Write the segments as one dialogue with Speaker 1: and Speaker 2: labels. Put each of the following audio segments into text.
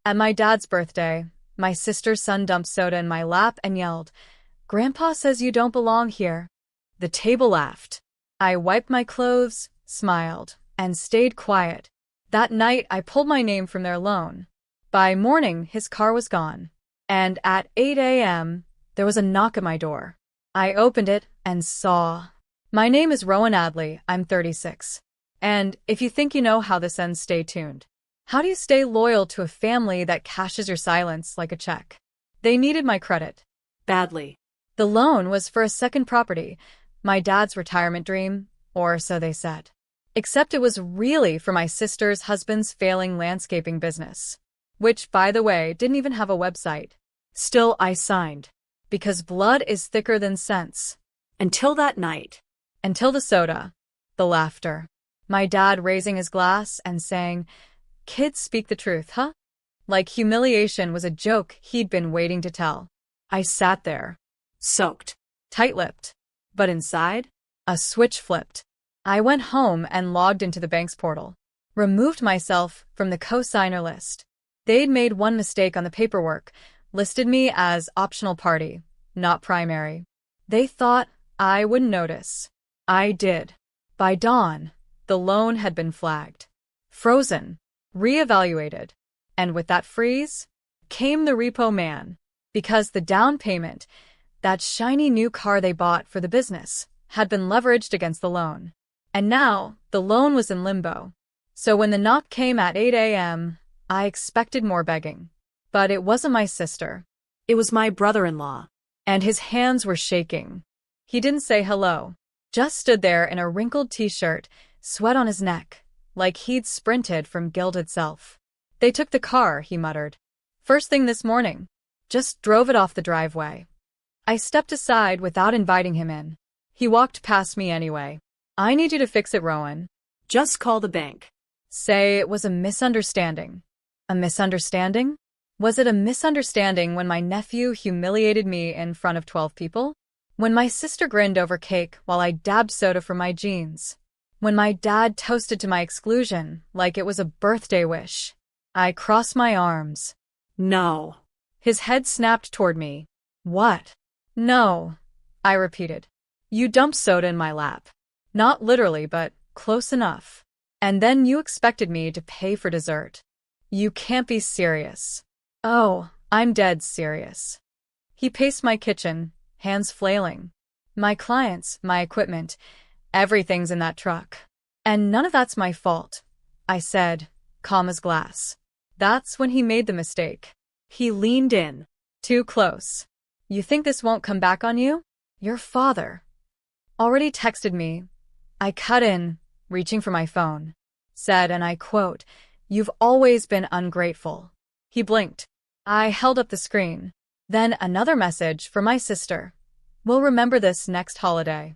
Speaker 1: At my dad's birthday, my sister's son dumped soda in my lap and yelled, "Grandpa says you don't belong here." The table laughed. I wiped my clothes, smiled, and stayed quiet. That night, I pulled my name from their loan. By morning, his car was gone. And at 8 a.m., there was a knock at my door. I opened it and saw. My name is Rowan Adley. I'm 36. And if you think you know how this ends, stay tuned. How do you stay loyal to a family that cashes your silence like a check? They needed my credit. Badly. The loan was for a second property, my dad's retirement dream, or so they said. Except it was really for my sister's husband's failing landscaping business, which, by the way, didn't even have a website. Still, I signed, because blood is thicker than sense. Until that night. Until the soda, the laughter, my dad raising his glass and saying, "Kids speak the truth, huh?" Like humiliation was a joke he'd been waiting to tell. I sat there, soaked, tight-lipped. But inside, a switch flipped. I went home and logged into the bank's portal. Removed myself from the co-signer list. They'd made one mistake on the paperwork, listed me as optional party, not primary. They thought I wouldn't notice. I did. By dawn, the loan had been flagged, frozen, reevaluated. And with that freeze, came the repo man. Because the down payment, that shiny new car they bought for the business, had been leveraged against the loan. And now, the loan was in limbo. So when the knock came at 8 a.m., I expected more begging. But it wasn't my sister. It was my brother-in-law. And his hands were shaking. He didn't say hello. Just stood there in a wrinkled t-shirt, sweat on his neck, like he'd sprinted from guilt itself. "They took the car," he muttered. "First thing this morning. Just drove it off the driveway." I stepped aside without inviting him in. He walked past me anyway. "I need you to fix it, Rowan. Just call the bank. Say it was a misunderstanding." A misunderstanding? Was it a misunderstanding when my nephew humiliated me in front of 12 people? When my sister grinned over cake while I dabbed soda from my jeans? When my dad toasted to my exclusion like it was a birthday wish? I crossed my arms. "No." His head snapped toward me. "What?" "No," I repeated. "You dumped soda in my lap. Not literally, but close enough. And then you expected me to pay for dessert. You can't be serious." "Oh, I'm dead serious." He paced my kitchen, hands flailing. "My clients, my equipment, everything's in that truck. And none of that's my fault," I said, calm as glass. That's when he made the mistake. He leaned in. Too close. "You think this won't come back on you? Your father already texted me." I cut in, reaching for my phone. Said, and I quote, "You've always been ungrateful." He blinked. I held up the screen. Then another message from my sister. "We'll remember this next holiday."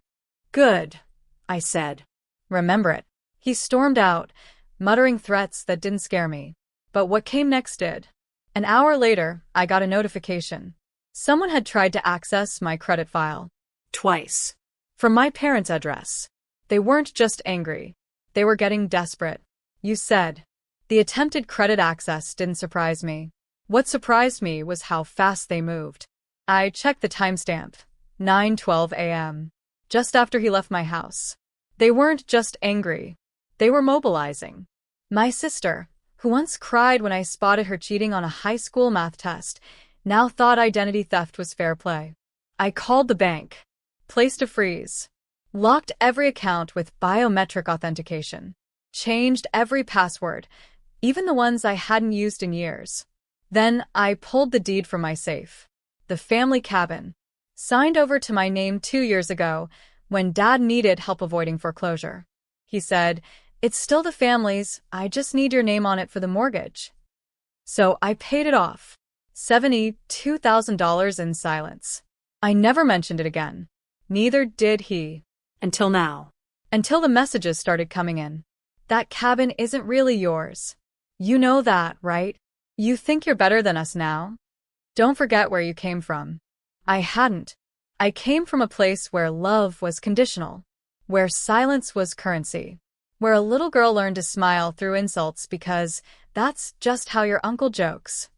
Speaker 1: "Good," I said. "Remember it." He stormed out, muttering threats that didn't scare me. But what came next did. An hour later, I got a notification. Someone had tried to access my credit file. Twice. From my parents' address. They weren't just angry. They were getting desperate. You said. The attempted credit access didn't surprise me. What surprised me was how fast they moved. I checked the timestamp. 9:12 a.m. Just after he left my house. They weren't just angry. They were mobilizing. My sister, who once cried when I spotted her cheating on a high school math test, now thought identity theft was fair play. I called the bank. Placed a freeze. Locked every account with biometric authentication. Changed every password, even the ones I hadn't used in years. Then I pulled the deed from my safe. The family cabin. Signed over to my name 2 years ago when Dad needed help avoiding foreclosure. He said, "It's still the family's, I just need your name on it for the mortgage." So I paid it off. $72,000 in silence. I never mentioned it again. Neither did he. Until now. Until the messages started coming in. "That cabin isn't really yours. You know that, right? You think you're better than us now? Don't forget where you came from." I hadn't. I came from a place where love was conditional, where silence was currency, where a little girl learned to smile through insults because That's just how your uncle jokes.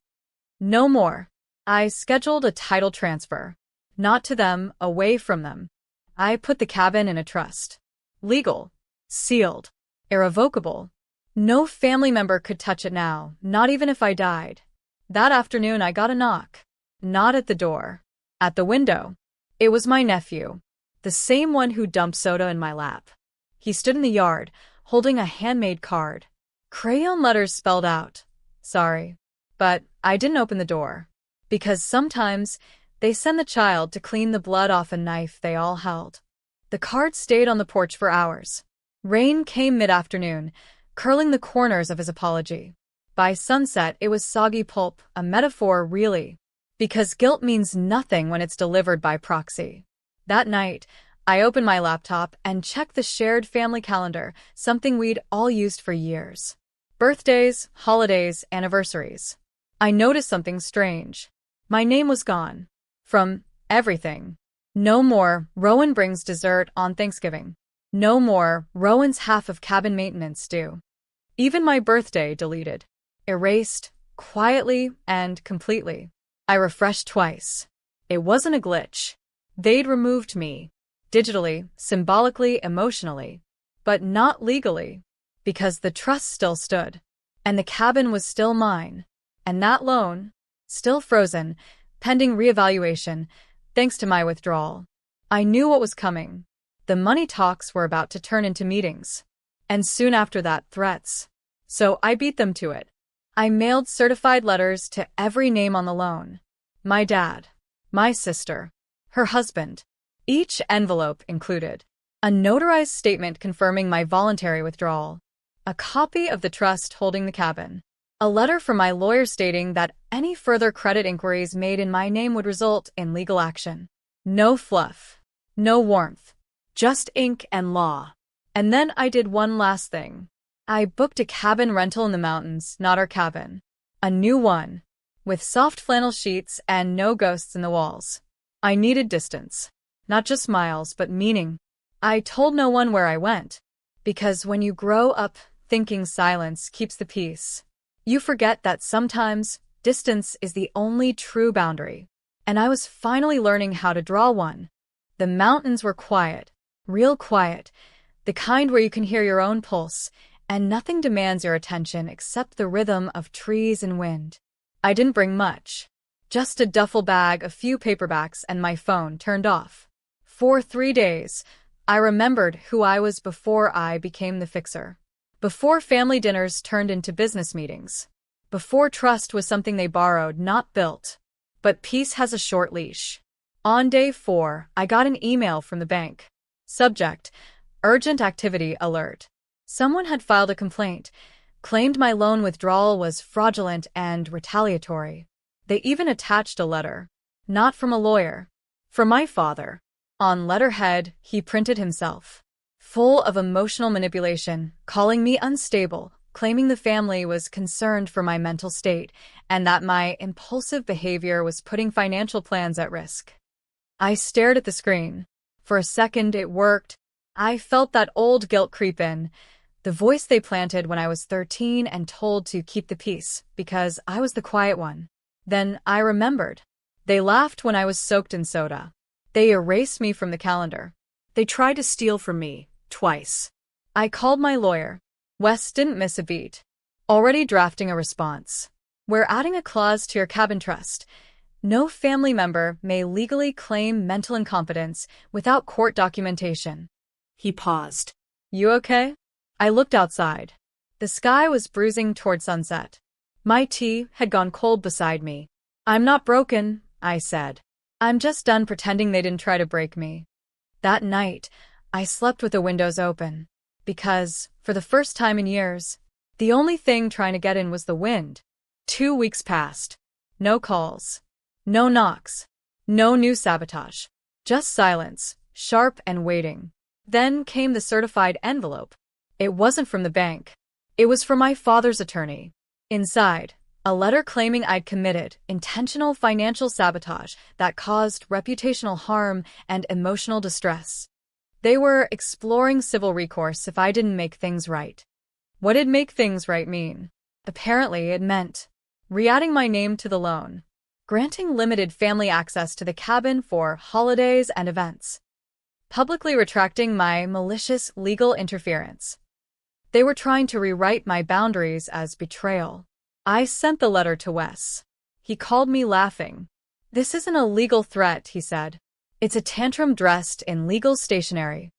Speaker 1: No more. I scheduled a title transfer. Not to them, away from them. I put the cabin in a trust. Legal. Sealed. Irrevocable. No family member could touch it now, not even if I died. That afternoon I got a knock. Not at the door. At the window. It was my nephew. The same one who dumped soda in my lap. He stood in the yard, holding a handmade card. Crayon letters spelled out, "Sorry." But I didn't open the door. Because sometimes they send the child to clean the blood off a knife they all held. The card stayed on the porch for hours. Rain came mid-afternoon, curling the corners of his apology. By sunset, it was soggy pulp, a metaphor really. Because guilt means nothing when it's delivered by proxy. That night, I opened my laptop and checked the shared family calendar, something we'd all used for years. Birthdays, holidays, anniversaries. I noticed something strange. My name was gone. From everything. No more, Rowan brings dessert on Thanksgiving. No more, Rowan's half of cabin maintenance due. Even my birthday deleted. Erased, quietly and completely. I refreshed twice. It wasn't a glitch. They'd removed me. Digitally, symbolically, emotionally. But not legally. Because the trust still stood. And the cabin was still mine. And that loan, still frozen, pending reevaluation, thanks to my withdrawal. I knew what was coming. The money talks were about to turn into meetings. And soon after that, threats. So I beat them to it. I mailed certified letters to every name on the loan. My dad. My sister. Her husband. Each envelope included a notarized statement confirming my voluntary withdrawal. A copy of the trust holding the cabin. A letter from my lawyer stating that any further credit inquiries made in my name would result in legal action. No fluff. No warmth. Just ink and law. And then I did one last thing. I booked a cabin rental in the mountains, not our cabin. A new one. With soft flannel sheets and no ghosts in the walls. I needed distance. Not just miles, but meaning. I told no one where I went. Because when you grow up thinking silence keeps the peace, you forget that sometimes distance is the only true boundary. And I was finally learning how to draw one. The mountains were quiet. Real quiet. The kind where you can hear your own pulse, and nothing demands your attention except the rhythm of trees and wind. I didn't bring much. Just a duffel bag, a few paperbacks, and my phone turned off. For 3 days, I remembered who I was before I became the fixer. Before family dinners turned into business meetings. Before trust was something they borrowed, not built. But peace has a short leash. On day 4, I got an email from the bank. Subject: Urgent Activity Alert. Someone had filed a complaint, claimed my loan withdrawal was fraudulent and retaliatory. They even attached a letter. Not from a lawyer. From my father. On letterhead he printed himself. Full of emotional manipulation, calling me unstable, claiming the family was concerned for my mental state, and that my impulsive behavior was putting financial plans at risk. I stared at the screen. For a second it worked. I felt that old guilt creep in. The voice they planted when I was 13 and told to keep the peace, because I was the quiet one. Then I remembered. They laughed when I was soaked in soda. They erased me from the calendar. They tried to steal from me, twice. I called my lawyer. Wes didn't miss a beat. Already drafting a response. We're adding a clause to your cabin trust. No family member may legally claim mental incompetence without court documentation. He paused. You okay? I looked outside. The sky was bruising toward sunset. My tea had gone cold beside me. I'm not broken, I said. I'm just done pretending they didn't try to break me. That night, I slept with the windows open. Because, for the first time in years, the only thing trying to get in was the wind. 2 weeks passed. No calls. No knocks. No new sabotage. Just silence, sharp and waiting. Then came the certified envelope. It wasn't from the bank. It was from my father's attorney. Inside, a letter claiming I'd committed intentional financial sabotage that caused reputational harm and emotional distress. They were exploring civil recourse if I didn't make things right. What did make things right mean? Apparently, it meant re-adding my name to the loan, granting limited family access to the cabin for holidays and events, publicly retracting my malicious legal interference. They were trying to rewrite my boundaries as betrayal. I sent the letter to Wes. He called me laughing. "This isn't a legal threat," he said. "It's a tantrum dressed in legal stationery.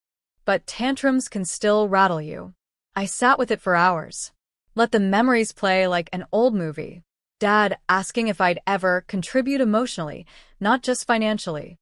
Speaker 1: But tantrums can still rattle you." I sat with it for hours. Let the memories play like an old movie. Dad asking if I'd ever contribute emotionally, not just financially.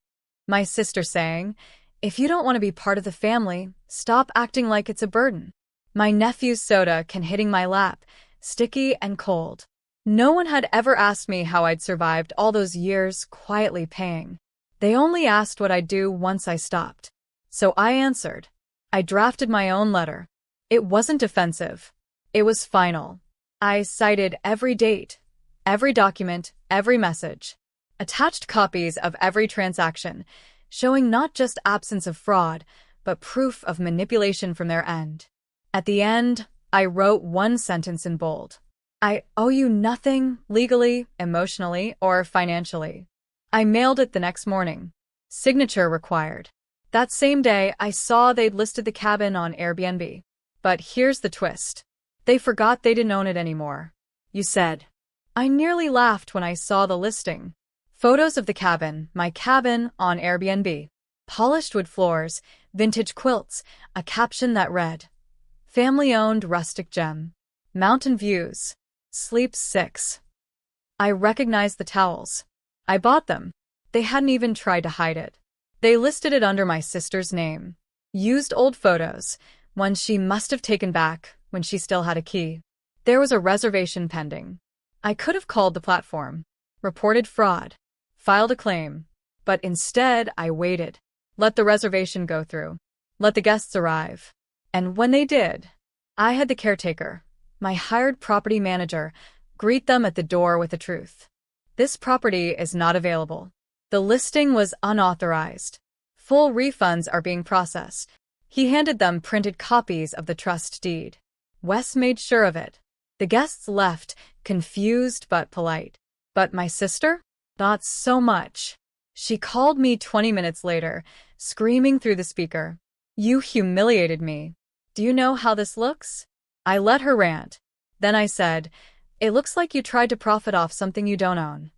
Speaker 1: My sister saying, "If you don't want to be part of the family, stop acting like it's a burden." My nephew's soda can hitting my lap, sticky and cold. No one had ever asked me how I'd survived all those years quietly paying. They only asked what I'd do once I stopped. So I answered. I drafted my own letter. It wasn't defensive. It was final. I cited every date, every document, every message. Attached copies of every transaction, showing not just absence of fraud, but proof of manipulation from their end. At the end, I wrote one sentence in bold. I owe you nothing legally, emotionally, or financially. I mailed it the next morning. Signature required. That same day, I saw they'd listed the cabin on Airbnb. But here's the twist. They forgot they didn't own it anymore. You said. I nearly laughed when I saw the listing. Photos of the cabin, my cabin on Airbnb. Polished wood floors, vintage quilts, a caption that read, "Family-owned rustic gem. Mountain views. Sleeps 6. I recognized the towels. I bought them. They hadn't even tried to hide it. They listed it under my sister's name. Used old photos, ones she must have taken back when she still had a key. There was a reservation pending. I could have called the platform, reported fraud, filed a claim, but instead I waited. Let the reservation go through. Let the guests arrive. And when they did, I had the caretaker, my hired property manager, greet them at the door with the truth. This property is not available. The listing was unauthorized. Full refunds are being processed. He handed them printed copies of the trust deed. Wes made sure of it. The guests left, confused but polite. But my sister? Not so much. She called me 20 minutes later, screaming through the speaker. "You humiliated me. Do you know how this looks?" I let her rant. Then I said, "It looks like you tried to profit off something you don't own."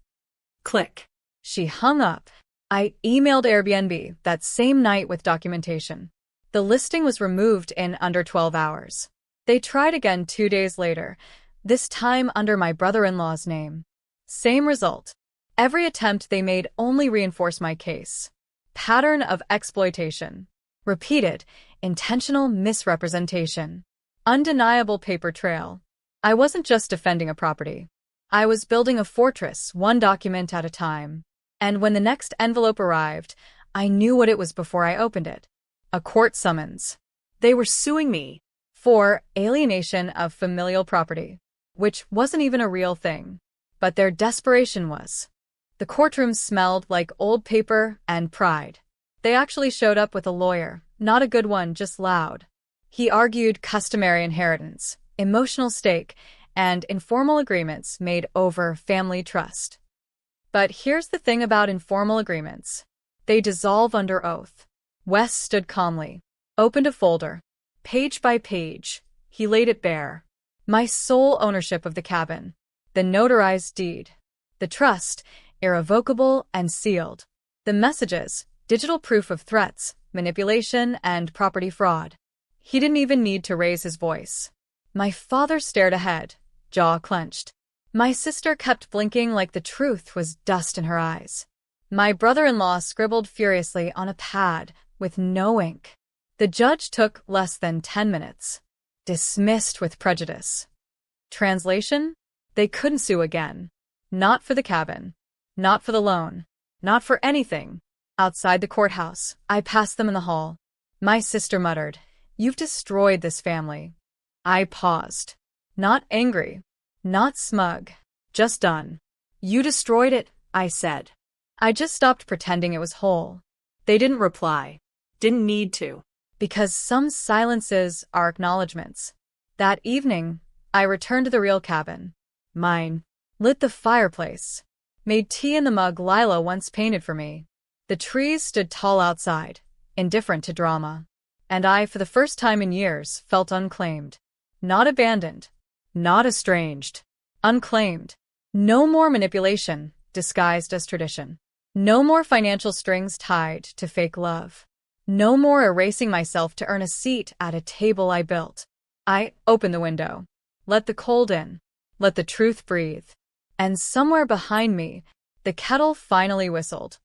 Speaker 1: Click. She hung up. I emailed Airbnb that same night with documentation. The listing was removed in under 12 hours. They tried again 2 days later, this time under my brother-in-law's name. Same result. Every attempt they made only reinforced my case. Pattern of exploitation. Repeated, intentional misrepresentation. Undeniable paper trail. I wasn't just defending a property. I was building a fortress, one document at a time. And when the next envelope arrived, I knew what it was before I opened it. A court summons. They were suing me for alienation of familial property, which wasn't even a real thing. But their desperation was. The courtroom smelled like old paper and pride. They actually showed up with a lawyer, not a good one, just loud. He argued customary inheritance, emotional stake, and informal agreements made over family trust. But here's the thing about informal agreements. They dissolve under oath. Wes stood calmly, opened a folder. Page by page, he laid it bare. My sole ownership of the cabin. The notarized deed. The trust, irrevocable and sealed. The messages, digital proof of threats, manipulation, and property fraud. He didn't even need to raise his voice. My father stared ahead, jaw clenched. My sister kept blinking like the truth was dust in her eyes. My brother-in-law scribbled furiously on a pad with no ink. The judge took less than 10 minutes. Dismissed with prejudice. Translation? They couldn't sue again. Not for the cabin. Not for the loan. Not for anything. Outside the courthouse, I passed them in the hall. My sister muttered, "You've destroyed this family." I paused. Not angry. Not smug. Just done. "You destroyed it," I said. I just stopped pretending it was whole. They didn't reply. Didn't need to. Because some silences are acknowledgments. That evening, I returned to the real cabin. Mine. Lit the fireplace. Made tea in the mug Lila once painted for me. The trees stood tall outside, indifferent to drama. And I, for the first time in years, felt unclaimed. Not abandoned. Not estranged. Unclaimed. No more manipulation, disguised as tradition. No more financial strings tied to fake love. No more erasing myself to earn a seat at a table I built. I opened the window. Let the cold in. Let the truth breathe. And somewhere behind me, the kettle finally whistled.